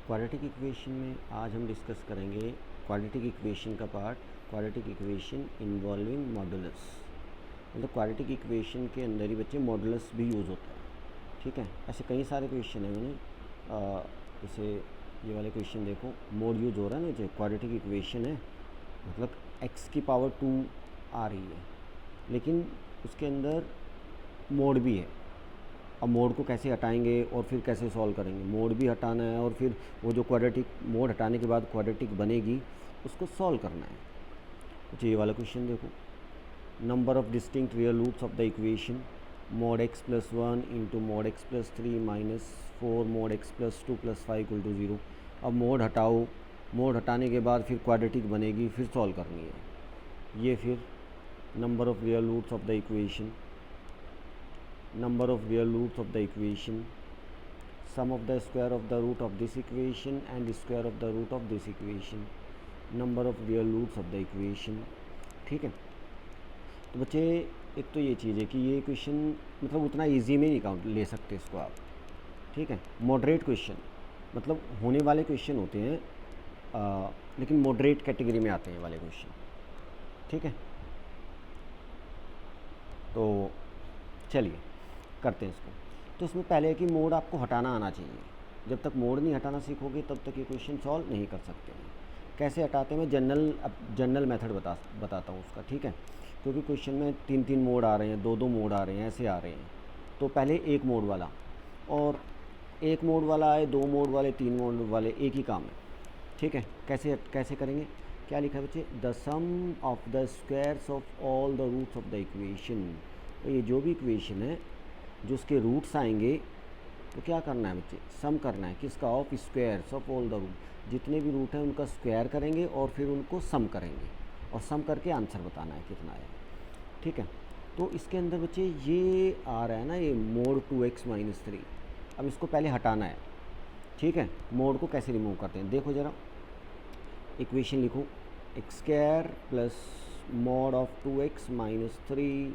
Quadratic equation में आज हम डिस्कस करेंगे क्वाड्रेटिक इक्वेशन का part, quadratic equation involving modulus. मतलब क्वाड्रेटिक इक्वेशन के अंदर ही बच्चे मॉडुलस भी यूज़ होता है, ठीक है। ऐसे कई सारे क्वेश्चन हैं मैंने, जैसे ये वाले क्वेश्चन देखो, मोड यूज हो रहा है ना, जो क्वाड्रेटिक इक्वेशन है मतलब x की पावर 2 आ रही है, लेकिन उसके अंदर मोड भी है। अब मोड को कैसे हटाएंगे और फिर कैसे सॉल्व करेंगे, मोड भी हटाना है और फिर वो जो क्वाड्रेटिक मोड हटाने के बाद क्वाड्रेटिक बनेगी उसको सॉल्व करना है। तो ये वाला क्वेश्चन देखो, number of distinct real roots of the equation mod x + 1 into mod x + 3 minus 4 mod x + 2 + 5 = 0। अब मोड हटाओ, मोड हटाने के बाद फिर क्वाड्रेटिक बनेगी, फिर सॉल्व करनी है। ये फिर number of real roots of the equation, number of real roots of the equation, sum of the square of the root of this equation and square of the root of this equation, number of real roots of the equation। ठीक है, तो बच्चे एक तो ये चीज़ है कि ये क्वेश्चन मतलब उतना इजी में नहीं काउंट ले सकते इसको आप, ठीक है। मॉडरेट क्वेश्चन मतलब होने वाले क्वेश्चन होते हैं, लेकिन मॉडरेट कैटेगरी में आते हैं वाले क्वेश्चन, ठीक है। तो चलिए करते हैं इसको। तो इसमें पहले है कि मोड आपको हटाना आना चाहिए। जब तक मोड नहीं हटाना सीखोगे तब तक ये क्वेश्चन सॉल्व नहीं कर सकते हैं। कैसे हटाते हैं, मैं जनरल मेथड बताता हूँ उसका, ठीक है। क्योंकि क्वेश्चन में 3 मोड आ रहे हैं, 2 मोड आ रहे हैं, ऐसे आ रहे हैं। तो पहले एक मोड वाला, और एक मोड वाला आए, 2 मोड वाले, 3 मोड वाले, एक ही काम है, ठीक है। कैसे करेंगे, क्या लिखा है बच्चे, the sum of the squares of all the roots of the equation. तो ये जो भी इक्वेशन है जो उसके रूट्स आएंगे तो क्या करना है बच्चे, सम करना है किसका, of squares of all the root, जितने भी रूट हैं उनका स्क्वायर करेंगे और फिर उनको सम करेंगे, और सम करके आंसर बताना है कितना है, ठीक है। तो इसके अंदर बच्चे ये आ रहा है ना, ये mod 2x - 3। अब इसको पहले हटाना है, ठीक है। मोड को कैसे रिमूव करते हैं देखो ज़रा, इक्वेशन लिखो, x² plus mod of 2x - 3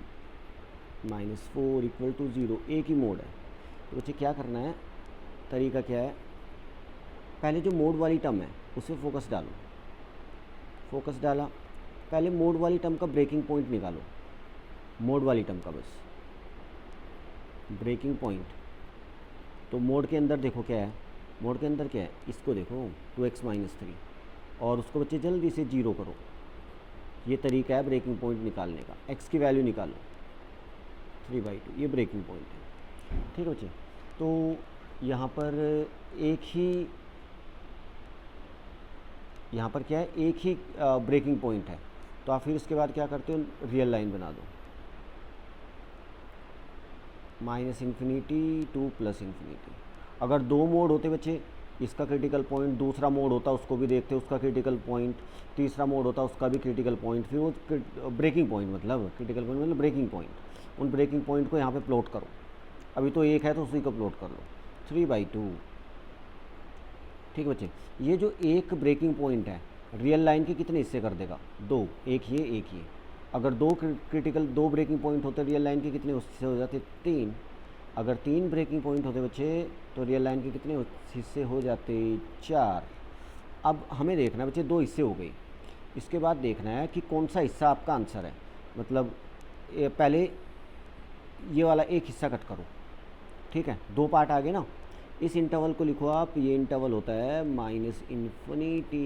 -4 = 0। एक ही मोड है, तो बच्चे क्या करना है, तरीका क्या है, पहले जो मोड वाली टर्म है उसे फोकस डालो, फोकस डाला, पहले मोड वाली टर्म का ब्रेकिंग पॉइंट निकालो, मोड वाली टर्म का बस ब्रेकिंग पॉइंट। तो मोड के अंदर देखो क्या है, मोड के अंदर क्या है, इसको देखो 2x - 3, और उसको बच्चे जल्दी से 0 करो। ये तरीका है ब्रेकिंग पॉइंट निकालने का। x की वैल्यू निकालो 3/2, ये ब्रेकिंग पॉइंट है, ठीक है बच्चे। तो यहाँ पर यहाँ पर क्या है, एक ही ब्रेकिंग पॉइंट है। तो आप फिर इसके बाद क्या करते हो, रियल लाइन बना दो, -∞ to +∞। अगर 2 मोड होते बच्चे, इसका क्रिटिकल पॉइंट, दूसरा मोड होता उसको भी देखते उसका क्रिटिकल पॉइंट, तीसरा मोड होता उसका भी क्रिटिकल पॉइंट, फिर वो ब्रेकिंग पॉइंट मतलब क्रिटिकल पॉइंट मतलब ब्रेकिंग पॉइंट। उन ब्रेकिंग पॉइंट को यहाँ पे प्लॉट करो। अभी तो एक है तो उसी को प्लॉट कर लो, 3/2, ठीक है बच्चे। ये जो एक ब्रेकिंग पॉइंट है रियल लाइन के कितने हिस्से कर देगा, 2, एक ये एक ये। अगर 2 ब्रेकिंग पॉइंट होते रियल लाइन के कितने हिस्से हो जाते, 3। अगर 3 ब्रेकिंग पॉइंट होते बच्चे तो रियल लाइन के कितने हिस्से हो जाते, 4। अब हमें देखना है बच्चे, 2 हिस्से हो गए, इसके बाद देखना है कि कौन सा हिस्सा आपका आंसर है। मतलब पहले ये वाला एक हिस्सा कट करो, ठीक है। 2 पार्ट आ गए ना, इस इंटरवल को लिखो आप, ये इंटरवल होता है -∞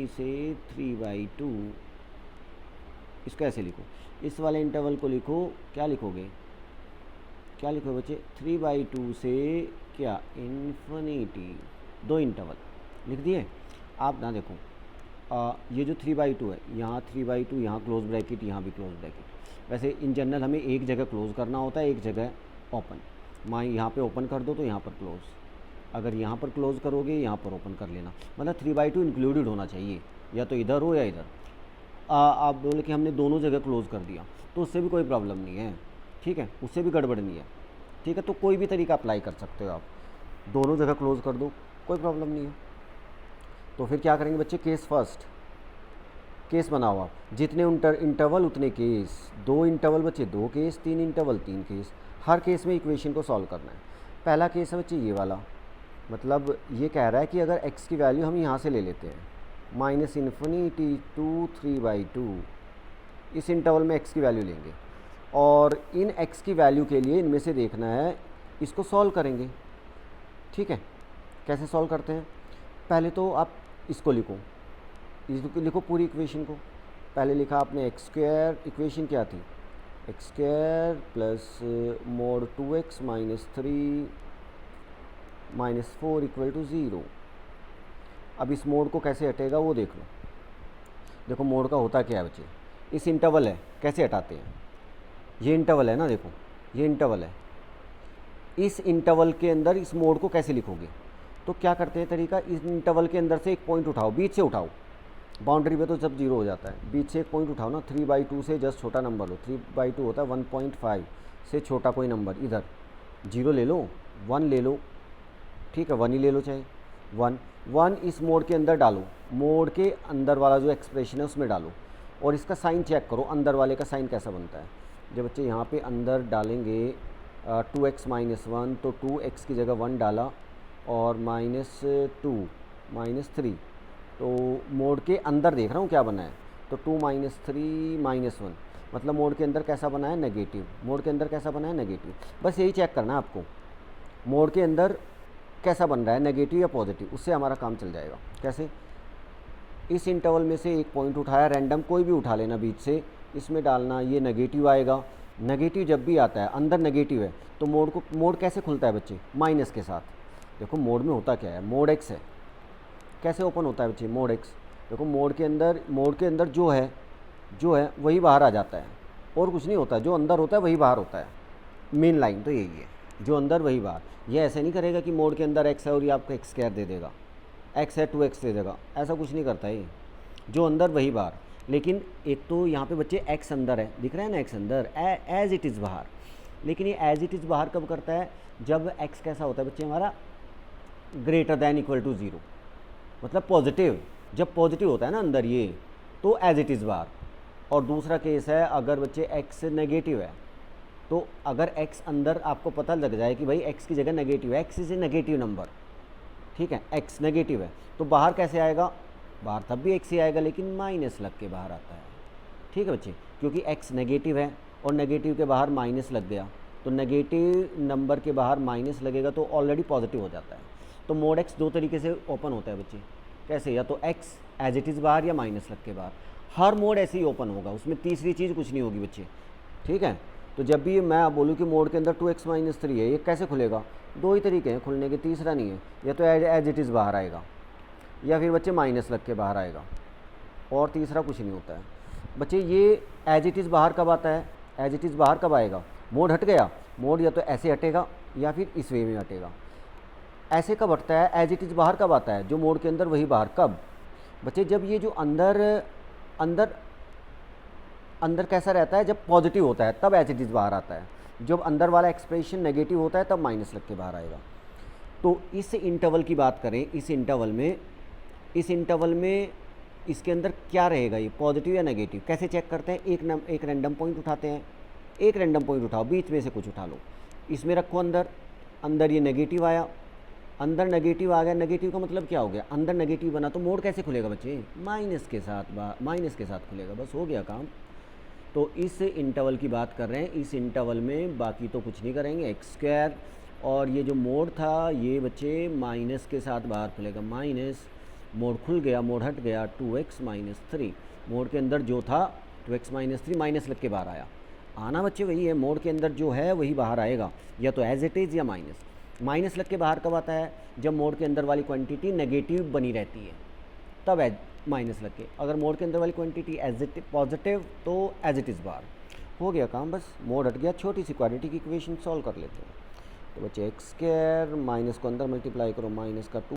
से 3/2। इसको ऐसे लिखो, इस वाले इंटरवल को लिखो, क्या लिखोगे, क्या लिखो बच्चे, 3/2 से क्या, इन्फिनिटी। 2 इंटरवल लिख दिए। आप ना देखो, ये जो 3/2 है, यहाँ 3/2, यहाँ क्लोज ब्रैकेट, यहाँ भी क्लोज ब्रैकेट। वैसे इन जनरल हमें एक जगह क्लोज करना होता है, एक जगह ओपन। यहाँ पे ओपन कर दो तो यहाँ पर क्लोज, अगर यहाँ पर क्लोज करोगे यहाँ पर ओपन कर लेना, मतलब 3/2 इंक्लूडेड होना चाहिए, या तो इधर हो या इधर। आप बोले कि हमने दोनों जगह क्लोज कर दिया तो उससे भी कोई प्रॉब्लम नहीं है, ठीक है, उससे भी गड़बड़ नहीं है, ठीक है। तो कोई भी तरीका अप्लाई कर सकते हो आप, दोनों जगह क्लोज कर दो, कोई प्रॉब्लम नहीं है। तो फिर क्या करेंगे बच्चे, केस फर्स्ट, केस बनाओ आप, जितने इंटरवल उतने केस, 2 इंटरवल बच्चे 2 केस, 3 इंटरवल 3 केस। हर केस में इक्वेशन को सॉल्व करना है। पहला केस है बच्चे ये वाला, मतलब ये कह रहा है कि अगर x की वैल्यू हम यहाँ से ले लेते हैं -∞ टू 3/2, इस इंटरवल में x की वैल्यू लेंगे और इन x की वैल्यू के लिए इनमें से देखना है, इसको सॉल्व करेंगे। ठीक है, कैसे सॉल्व करते हैं? पहले तो आप इसको लिखो पूरी इक्वेशन को। पहले लिखा आपने x², इक्वेशन क्या थी? x² plus mod 2x - 3 - 4 = 0। अब इस मोड को कैसे हटेगा वो देख लो। देखो मोड का होता क्या है बच्चे, इस इंटरवल है, कैसे हटाते हैं? ये इंटरवल है ना, देखो ये इंटरवल है, इस इंटरवल के अंदर इस मोड को कैसे लिखोगे? तो क्या करते हैं तरीका, इस इंटरवल के अंदर से एक पॉइंट उठाओ, बीच से उठाओ, बाउंड्री पे तो सब 0 हो जाता है, बीच से एक पॉइंट उठाओ ना। 3/2 से जस्ट छोटा नंबर लो, 3/2 होता है 1.5 से छोटा कोई नंबर, इधर 0 ले लो, 1 ले लो, ठीक है 1 ही ले लो, चाहे 1 इस मोड के अंदर डालो, मोड के अंदर वाला जो एक्सप्रेशन है उसमें डालो और इसका साइन चेक करो, अंदर वाले का साइन कैसा बनता है। जब बच्चे यहाँ पे अंदर डालेंगे 2x - 1, तो 2x की जगह 1 डाला और -2 -3, तो मोड के अंदर देख रहा हूँ क्या बना है, तो 2 - 3 -1, मतलब मोड के अंदर कैसा बना है? नेगेटिव। मोड के अंदर कैसा बना है? नेगेटिव। बस यही चेक करना है आपको, मोड के अंदर कैसा बन रहा है, नेगेटिव या पॉजिटिव, उससे हमारा काम चल जाएगा। कैसे? इस इंटरवल में से एक पॉइंट उठाया, रैंडम कोई भी उठा लेना बीच से, इसमें डालना, ये नेगेटिव आएगा। नेगेटिव जब भी आता है, अंदर नेगेटिव है, तो मोड कैसे खुलता है बच्चे? माइनस के साथ। देखो मोड में होता क्या है, मोड x है, कैसे ओपन होता है बच्चे? Mode x। देखो मोड के अंदर जो है वही बाहर आ जाता है, और कुछ नहीं होता, जो अंदर होता है वही बाहर होता है। मेन लाइन तो यही है, जो अंदर वही बाहर। ये ऐसे नहीं करेगा कि मोड के अंदर x है और ये आपको x² दे देगा, x है 2x दे देगा, ऐसा कुछ नहीं करता ये, जो अंदर वही बाहर। लेकिन एक तो यहाँ पे बच्चे x अंदर है, दिख रहा है ना, x अंदर एज इट इज़ बाहर। लेकिन ये एज इट इज़ बाहर कब करता है? जब x कैसा होता है बच्चे हमारा? > 0, मतलब पॉजिटिव। जब पॉजिटिव होता है ना अंदर ये, तो एज इट इज़ बाहर। और दूसरा केस है अगर बच्चे x नेगेटिव है, तो अगर x अंदर आपको पता लग जाए कि भाई x की जगह नेगेटिव है, x is a negative number, ठीक है, x नेगेटिव है, तो बाहर कैसे आएगा? बाहर तब भी x ही आएगा, लेकिन माइनस लग के बाहर आता है। ठीक है बच्चे, क्योंकि x नेगेटिव है और नेगेटिव के बाहर माइनस लग गया, तो नेगेटिव नंबर के बाहर माइनस लगेगा तो ऑलरेडी पॉजिटिव हो जाता है। तो मोड x दो तरीके से ओपन होता है बच्चे, कैसे? या तो x एज इट इज़ बाहर या माइनस लग के बाहर। हर मोड ऐसे ही ओपन होगा, उसमें तीसरी चीज़ कुछ नहीं होगी बच्चे। ठीक है, तो जब भी मैं बोलूँ कि मोड के अंदर 2x - 3 है, ये कैसे खुलेगा? दो ही तरीके हैं खुलने के, तीसरा नहीं है। या तो एज इट इज़ बाहर आएगा, या फिर बच्चे माइनस लग के बाहर आएगा, और तीसरा कुछ नहीं होता है बच्चे। ये एज इट इज़ बाहर कब आता है? एज इट इज़ बाहर कब आएगा? मोड हट गया, मोड या तो ऐसे हटेगा या फिर इस वे में हटेगा। ऐसे कब हटता है? एज इट इज़ बाहर कब आता है? जो मोड के अंदर वही बाहर। कब बच्चे? जब ये जो अंदर कैसा रहता है? जब पॉजिटिव होता है तब एज इट इज़ बाहर आता है, जब अंदर वाला एक्सप्रेशन नेगेटिव होता है तब माइनस लग के बाहर आएगा। तो इस इंटरवल की बात करें, इस इंटरवल में इसके अंदर क्या रहेगा, ये पॉजिटिव या नेगेटिव? कैसे चेक करते हैं? एक रैंडम पॉइंट उठाते हैं, एक रैंडम पॉइंट उठाओ, बीच में से कुछ उठा लो, इसमें रखो अंदर ये नेगेटिव आया, अंदर नेगेटिव आ गया। नेगेटिव का मतलब क्या हो गया? अंदर नेगेटिव बना तो मोड कैसे खुलेगा बच्चे? माइनस के साथ खुलेगा, बस हो गया काम। तो इस इंटरवल की बात कर रहे हैं, इस इंटरवल में बाकी तो कुछ नहीं करेंगे, x², और ये जो मोड था ये बच्चे माइनस के साथ बाहर खुलेगा, माइनस, मोड खुल गया, मोड हट गया, 2x - 3, मोड के अंदर जो था 2x - 3 माइनस लग के बाहर आना बच्चे वही है, मोड के अंदर जो है वही बाहर आएगा, या तो एज इट इज़ या माइनस लग के बाहर कब आता है? जब मोड के अंदर वाली क्वांटिटी नेगेटिव बनी रहती है, तब माइनस लग के। अगर मोड के अंदर वाली क्वांटिटी एज इट पॉजिटिव, तो एज इट इज़ बाहर। हो गया काम, बस मोड हट गया। छोटी सी क्वाड्रेटिक इक्वेशन सॉल्व कर लेते हैं। तो बच्चे x² माइनस को अंदर मल्टीप्लाई करो, माइनस का 2